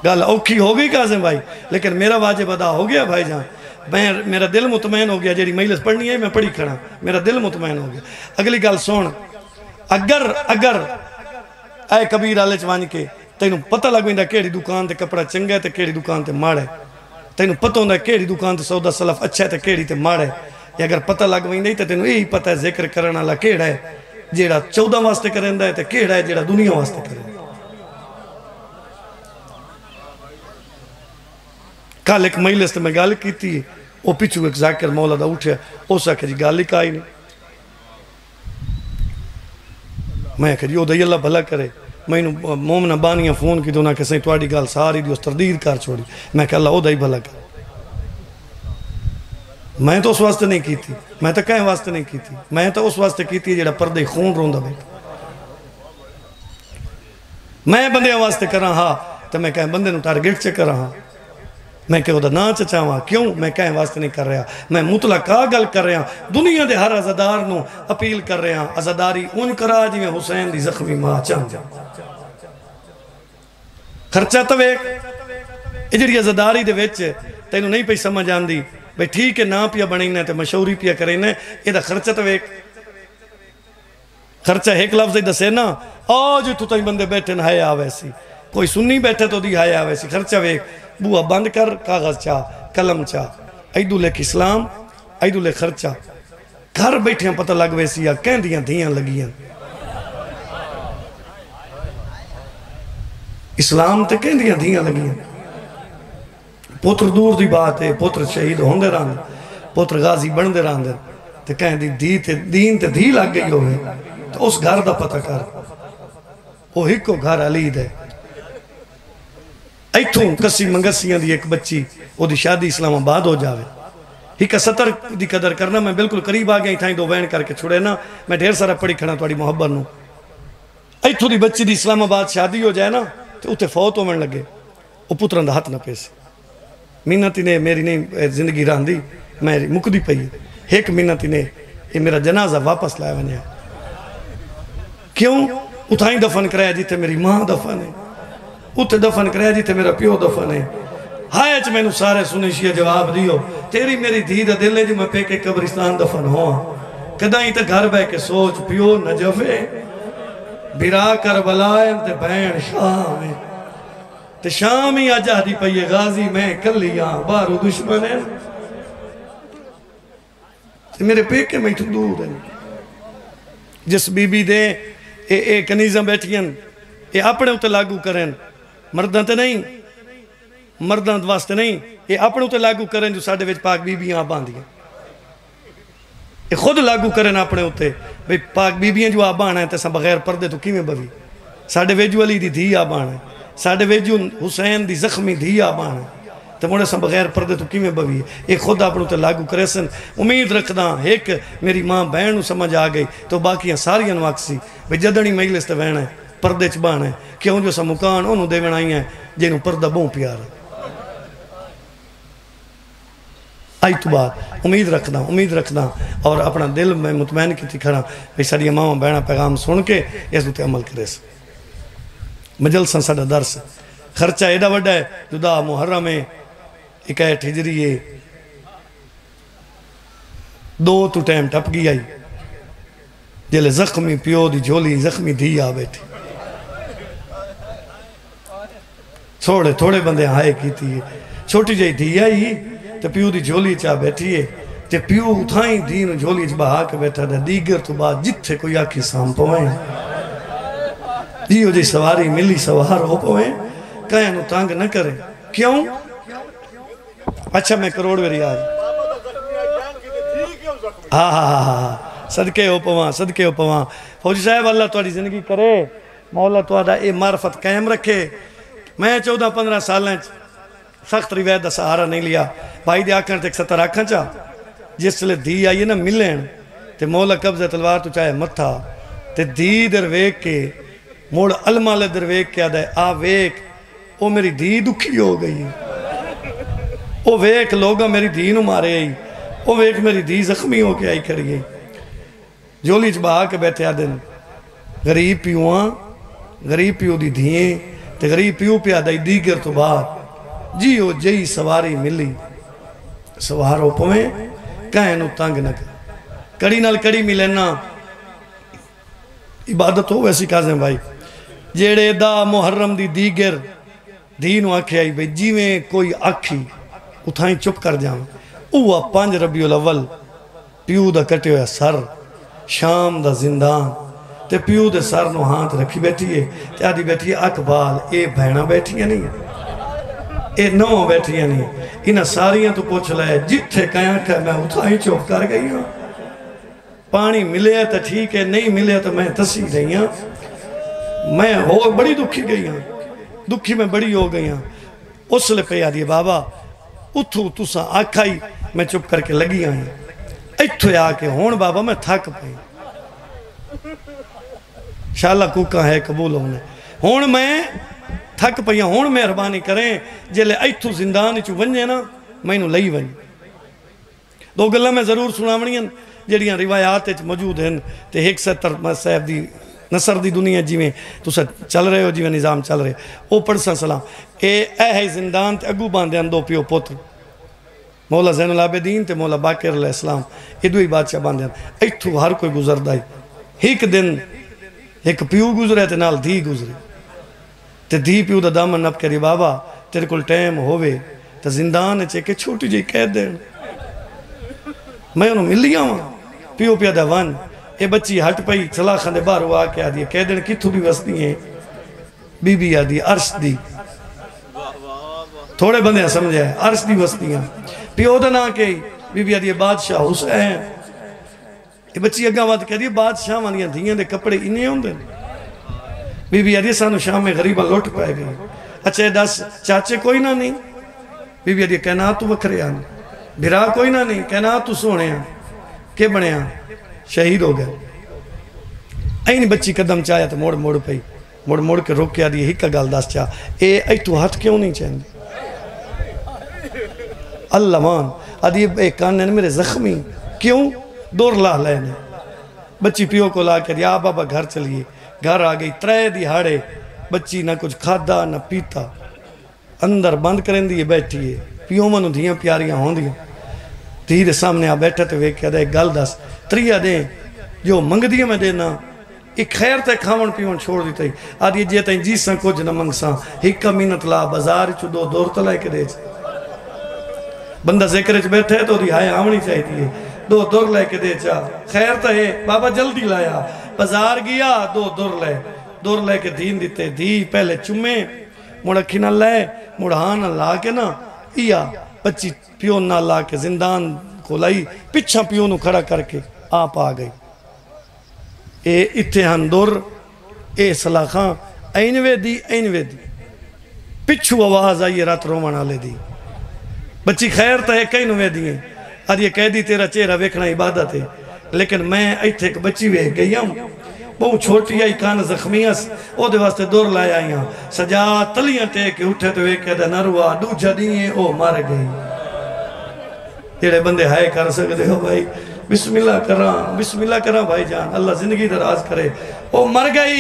گل اوکھی ہو گئی کازم بھائی لیکن میرا واجب ادا ہو گیا بھائی جان میرا دل مطمئن ہو گیا جیڑی مجلس پڑھنی ہے میں پڑھی کھڑا میرا دل مطمئن ہو گیا اگلی گل سون اگر اے کبیر آلے چوانی کے تینوں پتہ لگویں دا کیڑی دکان تے کپڑا چنگا ہے تے کیڑی دکان تے ماڑے تینوں پتہ ہوں دا کیڑی دکان تے سودا سلف اچھا ہے تے کیڑی تے ماڑے یا اگر پتہ لگویں نہیں تے تینوں یہی پتہ ہے ذکر کرنا اللہ کیڑا ہے جیڑا 14 واسطے کرندہ ہے تے کیڑا ہے جیڑا دنیا واسطے کرندہ ہے کل ایک مجلس تے میں گال کی تھی وہ پیچھو ایک ذاکر مولا دا اٹھیا او سا کہ جی گال ہی کائی نہیں میں کہ جی او دائی اللہ بھلا کرے میں مومنہ بانیاں فون کی دونا کہ سہیں توڑی گال ساری دی اس تردید کار چھوڑی میں کہ اللہ او دائی بھلا کرے میں تو اس واسطے نہیں کی تھی میں تو کہیں واسطے نہیں کی تھی میں تو اس واسطے کی تھی جیڑا پردے خون روندہ بیٹا میں بندے واسطے کر رہا ہاں تو میں کہیں بندے نو ٹارگیٹ چے کر رہا میں کہ وہ دا نا چچاواں کیوں میں کہیں واسطے نہیں کر رہا میں مطلقہ گل کر رہا دنیا دے ہر عزدار نو اپیل کر رہا عزداری ان کرا جی میں حسین دی زخمی ماں چاہم جا خرچہ تو ایک اجری عزداری دے ویچ تینوں نہیں پہ سمجھ آن دی بھئی ٹھیک ہے نا پیا بنینے تے مشہوری پیا کرینے یہ دا خرچہ تو ایک خرچہ ایک لفظ دسے نا آج تو تائی بندے بیٹھے نہ ہے آویسی کوئی سنی بیٹھے تو دی ہے آویسی خرچہ ایک بوہ بند کر کاغذ چاہ قلم چاہ ایدو لے اسلام ایدو لے خرچہ گھر بیٹھے ہیں پتہ لگ ویسی یا کہیں دیاں دھیاں لگیاں اسلام تے کہیں دیاں دھیاں لگیاں پوتر دور دی بات ہے پوتر شہید ہوندے راندے پوتر غازی بندے راندے تے کہیں دین تے دھی لگ گئی ہوئے تو اس گھر دا پتہ کر وہ ہی کو گھر علید ہے ایتھوں کسی منگسیاں دی ایک بچی وہ دی شادی اسلام آباد ہو جاوے ہی کا 70 دی قدر کرنا میں بالکل قریب آگیا تھائیں دو بین کر کے چھوڑے نا میں ڈھیر سارا پڑھی کھڑا توڑی محبت نو ایتھوں دی بچی دی اسلام آباد شادی ہو جائے نا تو اتھے فوت ہو من لگے وہ پتران دا ہاتھ نہ پیسے منتی نے میری نہیں زندگی راندی میری مکدی پئی ایک منتی نے یہ میرا جنازہ واپس لائے ونیا کیوں اتھائیں دفن کرایا جیتے میری ماں دفن ہے اتھے دفن کرایا جیتے میرا پیو دفن ہے ہائے چھ میں نو سارے سنشیہ جواب دیو تیری میری دھی دا دل ہے جو میں پہ کے قبرستان دفن ہوا کدائیں تے گھر بے کے سوچ پیو نجفے برا کربلائیں تے بین شام ہے تے شامی آجادی پئیے غازی میں کلیاں بارو دشمن ہے تے میرے پہ کے میں تو دور ہے جس بی بی دے اے کنیزاں بیٹھیاں اے اپنے ہوتے لاگو کریں مردان تے نہیں مردان واسطے نہیں اے اپنے ہوتے لاگو کریں جو ساڑھے ویچ پاک بی بیاں آبان دیا اے خود لاگو کریں اپنے ہوتے بھئی پاک بی بیاں جو آبان ہیں تیسا بغیر پردے تو کیویں بوی ساڑھے ویجو علی دی دھی آبان ہے ساڑھے ویجو حسین دی زخمی دھی آبان ہے تو مڑے سا بغیر پردے تو کیویں بوی ایک خود اپنوں تے لاگو کرے سن امید رکھدا ایک میری ماں بہن سمجھ آ گئی تو باقیاں ساریاں نو آکسی بھئی جدنی مجلس تے بہنا ہے پردے چ بانا ہے کیوں جو سا مکان انہوں دے آئی ہیں جنہوں پردہ بہوں پیار آئی تو بات امید رکھدا اور اپنا دل میں مطمئن کی تھی کھڑا بھئی ساری ماں بہنا پیغام سن کے اس دوتے عمل کرے سن مجلساں ساڈا درس خرچہ ایڈا وڈا ہے جدا محرم ہے 61 ہجری ہے 2 تو ٹائم ٹپ گئی آئی جلے زخمی پیو دی جھولی زخمی دھی آ بیٹھی تھوڑے بندے آئے کی تھی چھوٹی جائی دھی آئی تو پیو دی جھولی چاہ بیٹھی ہے تو پیو اتھائیں دین جھولی چاہ بہا کے بیٹھا تھا دیگر تو بعد جتھے کوئی آکھی سام پوائیں دیو جی سواری ملی سوار ہو پوائیں کہیں نو تانگ نہ کریں کیوں؟ اچھا میں کروڑ ویری آج ہاں صدقے ہو پواں فوجی صاحب اللہ توڑی زندگی کرے مولا توڑا اے معرفت قائم رکھے میں 14-15 سالیں سخت روایت دا سہارا نہیں لیا بھائی دے آکھن تک 70 آکھن چاہ جس چلے دھی آئیے نا ملین تے مولا قبضہ تلوار تو چاہے مت تھا تے دھی در ویک کے موڑ علمہ لے در ویک کیا دے آ ویک او میری دھی دکھی ہو گئی او ویک لوگا میری دھی نو مارے آئی او ویک میری دھی زخمی ہو کے آئی کری گئی جولی چ بہا کے بیٹھے آدن غریب پیو دی دھییں تے غریب پیو پہ آدھائی دیگر تو بات جیو جئی سواری ملی سوارو پویں کہیں نو تنگ نہ کڑی نال کڑی ملینا عبادت ہو ویسی کازیں بھائی جیڑے دا محرم دی دیگر دینو آکھے آئی بھئی جیویں کوئی آکھی اتھائیں چپ کر جاؤں اوہ 5 ربیع الاول پیو دا کٹے ہویا سر شام دا زندان تے پیو دے سر نو ہاتھ رکھی بیٹھی ہے تے آدھی بیٹھی ہے اقبال اے بہنا بیٹھی ہے نہیں اے نو بیٹھی ہے نہیں انہا ساریاں تو پوچھ لائے جتھے کہاں کہ میں اتھائیں چپ کر گئی ہوں پانی ملے ہے تو ٹھیک ہے نہیں ملے ہے تو میں تسی رہی ہوں میں بڑی دکھی گئی ہوں دکھی میں بڑی ہو گئی ہوں اس لئے پہ آدھی بابا اتھو تسا آکھائی میں چپ کر کے لگی آئی ایتھو آکے ہون بابا میں تھک پئی شاءاللہ کوکا ہے قبول ہونے ہون میں تھک پئی ہون مہربانی کریں جلے ایتھو زندان چو ونجے نا میں انہوں لئی ونج دو گلہ میں ضرور سناونی ہیں جڑیاں روایات موجود ہیں تے 170 صاحب دی نصر دی دنیا جی میں تو چل رہے ہو جی میں نظام چل رہے او پڑھ سلام اے ہے زندان تے اگو باندے ہیں 2 پیو پتر مولا زین العابدین تے مولا باقر علیہ السلام یہ دوئی بادشاہ باندے ہیں ایتھو ہر کوئی گزر دائی ایک دن ایک پیو گزرے تے نال دھی گزرے تے دھی پیو دا دامن نپ کری بابا تیرے کل ٹیم ہوئے تے زندان چے کہ چھوٹی جی قید دیں میں انہوں مل لیا ہوں پیو پیا دا ون اے بچی ہٹ پئی چلا خاندے بار ہوا کے آدھی کہہ دیں کتھو بھی وستی ہیں بی بی آدھی عرش دی تھوڑے بندے سمجھے ہیں عرش دی وستی ہیں پیو دا نا کہ بی بی آدھی بادشاہ حسین اے بچی اگاں وقت کہہ دی بادشاہ وانیاں دھیاں دے کپڑے انہیں ہوں دیں بی بی آدھی سانو شام میں غریبہ لوٹ پائے گئے اچھے 10 چاچے کوئی نہ نہیں بی بی آدھی کہنا تو وکھرے آنے بھرا کوئی نہ نہیں کہنا تو سونے ہیں کہ بنے ہیں شہید ہو گئے این بچی قدم چاہیا تو موڑ پئی موڑ کے روک کے آدھی ہی کا گال داس چاہ اے تو ہاتھ کیوں نہیں چاہیں اللہ مان آدھی اے کاننے میرے زخمی کیوں دور لا لینے بچی پیو کو لا کے دیا بابا گھر چلیے گھر آگئی 3 دہاڑے بچی نہ کچھ کھادا نہ پیتا اندر بند کریں دیئے بیٹھی ہے پیو منو دھیاں پیاریاں ہوں دیاں دھی دے سامنے آ بیٹھا تو ویک کیا دے ایک گل دس 3 دیں جو منگ دیئے میں دینا ایک خیر تے کھاون پیون چھوڑ دیتا ہی آدھی جیتا ہی جیساں کچھ نہ منگ ساں ہکا منت لا بازار چو 2 دور تلائے کے دے بندہ ذکر چ بیٹھے تو دی ہائے آمنی چاہی دیئے 2 دور لے کے دے چاہ خیر تا ہے بابا جلدی لایا بازار گیا 2 دور لے کے دین دیتے دی پہلے چمے مڑکی نہ لے مڑہاں نہ لا کے نا ایا بچی پیون نہ لا کے زندان کو لائی پچھا پیونو کھڑا کر کے آپ آ گئی اے اتحان دور اے صلاحاں اینوے دی پچھو آواز آئی رات رومان آلے دی بچی خیر تا ہے کئی نوے دیئے آج یہ کہہ دی تیرا چہرہ ویکھنا عبادت ہے لیکن میں ایتھے ایک بچی ویکھ گئی ہوں بہت چھوٹی آئی کان زخمیس او دے واسطے دور لائے آئی ہوں سجا تلیاں ٹے کے اٹھے تو ویکھے دے نروا دوجہ دیئے او مار گئی تیرے بندے ہائے کر سکتے ہو بھائی بسم اللہ کراں بھائی جان اللہ زندگی دراز کرے او مر گئی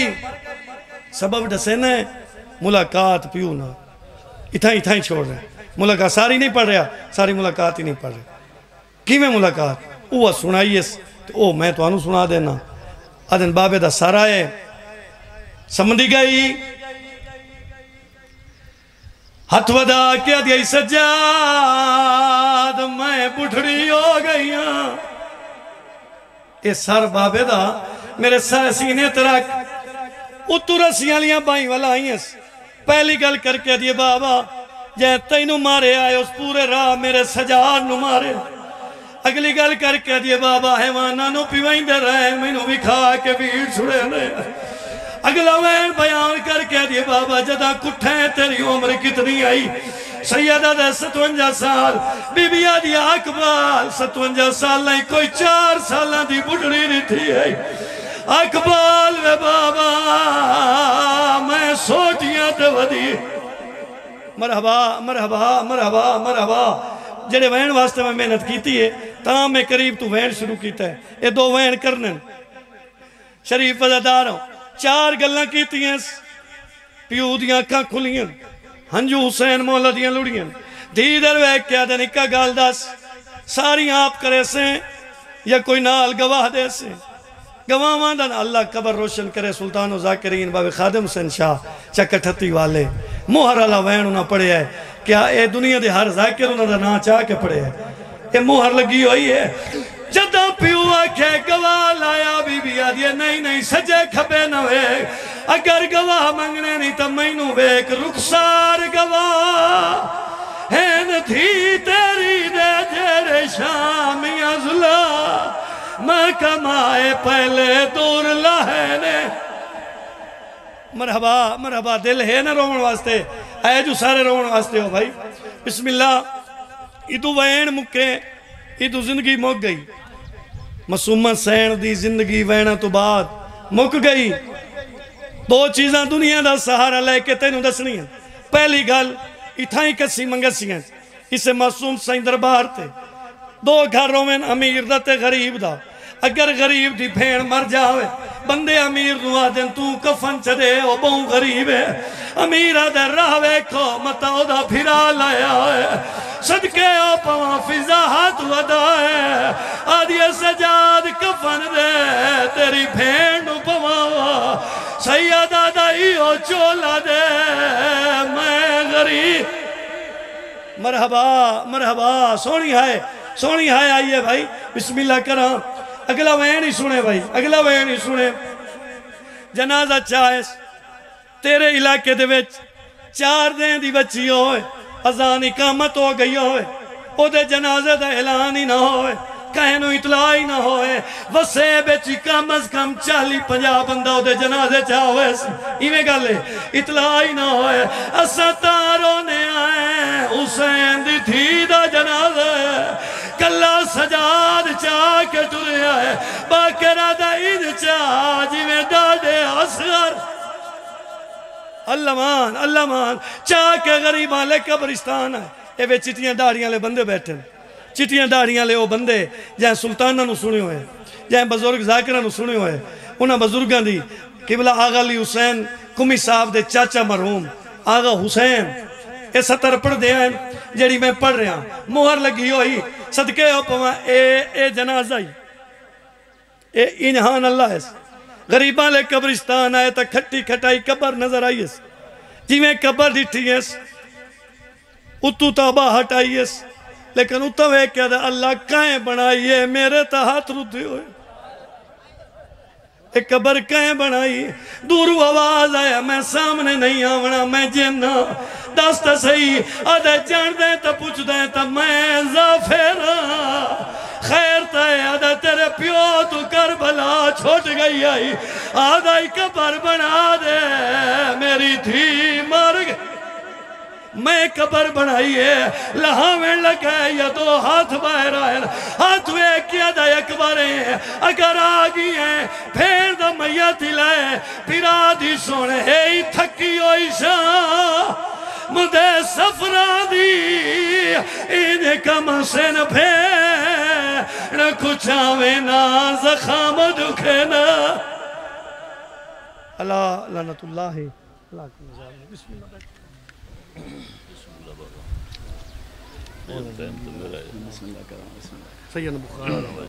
سبب ڈسینا ہے ملاقات پیونا اتھائی چھوڑ رہے ملاقات ساری نہیں پڑھ رہا ساری ملاقات ہی نہیں پڑھ رہے کی میں ملاقات وہ سنائیس او میں تو آنو سنا دینا آدھن بابے دا سارا ہے سمندی گئی ہتھ ودا کیا دیا سجاد میں بڑھڑی ہو گئی ہاں اے سار بابے دا میرے سینے ترک اتو رسیاں لیاں بائیں والا آئیس پہلی گل کر کے دیئے بابا جے تینو مارے آئے اس پورے راہ میرے سجاد نو مارے اگلی گل کر کے دیئے بابا حیوانہ نو پیوائیں دے رہے میں نو بھی کھا کے بھیڑ چھڑے رہے اگلا وین بیان کر کے دیئے بابا جدہ کٹھیں تیری عمر کتنی آئی سیدہ دے 57 سال بی بی آدھی اقبال 57 سال نہیں کوئی 4 سالہ دی بڑھڑی نہیں تھی ہے اقبال وے بابا میں سوٹیاں تے ودی مرحبا مرحبا مرحبا مرحبا جڑے وین واسطے میں محنت کیتی ہے تاں میں قریب تو وین شروع کیتا ہے یہ 2 وین کرنے شریف وزادار ہوں 4 گلنا کیتی ہیں پیو دیاں کھاں کھلیاں ہنجو حسین مولا دیاں لڑیاں دیدر ویک کیا دن اکا گال داس ساری آپ کرے سے یا کوئی نال گواہ دے سے گواہ ماندن اللہ قبر روشن کرے سلطان و ذاکرین باب خادم حسین شاہ چکٹھتی والے موہر اللہ وین انہاں پڑے ہے کیا اے دنیا دے ہر ذاکر انہاں دا نا چاہ کے پڑے ہے اے موہر لگی ہوئی ہے جدہ پیو آکھے گواہ لایا بی بی آدھے نہیں سجے کھبے نہ ویک اگر گواہ منگنے نہیں تو مینو ویک رخسار گواہ ہین تھی تیری دے جیرے شامیاں ظلا میں کمائے پہلے دور لہنے مرحبا مرحبا دل ہے نا رومن واسطے اے جو سارے رومن واسطے ہو بھائی بسم اللہ ادو وین مکے ادو زندگی مک گئی مسومہ سین دی زندگی وینا تو بعد مک گئی 2 چیزاں دنیا دا سہارا لے کے تینوں دسنی ہیں پہلی گل اتھائی کسی منگسی ہیں اسے معصوم سائیں دربار تے 2 گھروں میں امیر دا تے غریب دا اگر غریب دی بھین مر جاوے بندے امیر نو آدن تو کفن چڑے او بہوں غریب ہے امیر آدھے راوے کو متاو دا پھرا لایا ہے صدقے او پواں فضا ہاتھ ودا ہے آدھے سجاد کفن دے تیری بھین نو پواں سیدہ دائیو چولا دے میں غریب مرحبا مرحبا سونی ہے آئیے بھائی بسم اللہ کرام اگلا وین ہی سنے بھائی اگلا وین ہی سنے جنازہ چاہیس تیرے علاقے دے وچ 4 دن دی بچی ہوئے اذان اقامت ہو گئی ہوئے او دے جنازے دا اعلان ہی نہ ہوئے کہنو اطلاع ہی نہ ہوئے وسے بیچی کم از کم 40-50 بندہ او دے جنازے چاہوئے ایویں گالے اطلاع ہی نہ ہوئے اسا تاروں نے آئے حسین دی تھی دا جنازے کلا سجاد چاہ کے ٹرے آئے باکرہ دا عید چاہ جی میں ڈاڑے اصغر اللہ مان چاہ کے غریباں لے قبرستان آئے اے وے چٹیاں داڑیاں لے بندے بیٹھے چٹیاں داڑیاں لے وہ بندے جہاں سلطانہ نو سنے ہوئے جہاں بزرگ ذاکرہ نو سنے ہوئے انہاں بزرگاں دی قبلہ آغا علی حسین کمی صاحب دے چاچا مرحوم آغا حسین اے 70 پڑھ دے ہیں جڑی میں پڑھ رہا مہر لگی ہوئی صدقے ہو پواں اے جنازہ ہی اے انہان اللہ ہے غریباں لے قبرستان آئے تا کھٹی کھٹائی قبر نظر آئی ہے جی میں قبر ڈٹھی ہے اتو تابہ ہٹائی ہے لیکن اتو ہے کیا دا اللہ کائیں بنائیے میرے تا ہاتھ رودھے ہوئے ایک قبر کہیں بنائی دورو آواز آیا میں سامنے نہیں آونا میں جنہ دستا صحیح آدھے جان دیں تا پوچھ دیں تا میں زافیرہ خیر تا ہے آدھے تیرے پیو تو کربلا چھوٹ گئی آئی آدھے قبر بنا دے میری تھی مر گئی میں قبر بنائی ہے لہاں میں لگا یا تو ہاتھ باہر آئے ہاتھ وے کیا دا اکبر ہے اگر آگی ہیں پھر دا میت لائے پھر آدھی سونے ہی تھکی ہوئی شاہ مدے سفرہ دی انہیں کم سے نہ پھر نہ کچھ آوے نا زخام دکھے نا اللہ لعنت اللہ اللہ کی نظام بسم اللہ سیدنا بخار